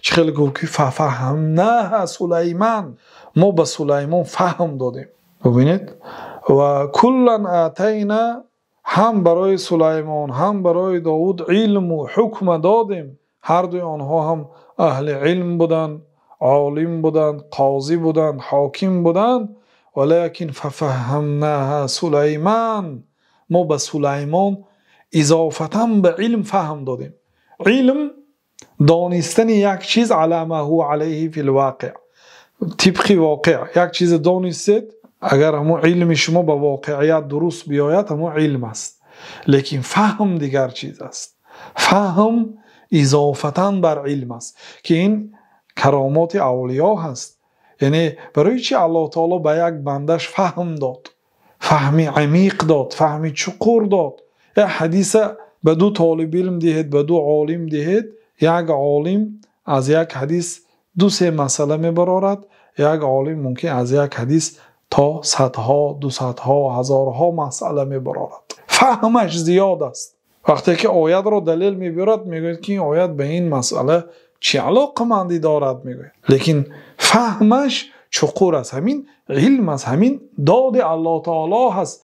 چه خیلی گفت که ففهمناها سلیمان، ما به سلیمان فهم دادیم. ببینید و کلا آتینا، هم برای سلیمان هم برای داود علم و حکم دادیم. هر دوی آنها هم اهل علم بودند، عالم بودند، قاضی بودند، حاکم بودند. ولیکن ففهمناها سلیمان، ما به سلیمان اضافتا به علم فهم دادیم. علم دانستن یک چیز علی ما هو علیه فی الواقع، طبق واقع یک چیز دانستید، اگر همون علم شما با واقعیت درست بیاید همون علم است. لیکن فهم دیگر چیز است. فهم اضافتا بر علم است که این کرامات اولیا هست. یعنی برای چی الله تعالی به یک بندش فهم داد، فهم عمیق داد، فهم چقور داد. یک حدیث به دو طالب علم دهید، به دو عالم دهید، یک عالم از یک حدیث دو سه مسئله میبرارد، یک عالم ممکن از یک حدیث تا صدها، دو صدها، هزارها مسئله میبرارد. فهمش زیاد است. وقتی که آیت را دلیل میبرد میگوید که این آیت به این مسئله چه علاقمندی دارد میگوید، لیکن فهمش چقور است. همین علم است، همین داد الله تعالی هست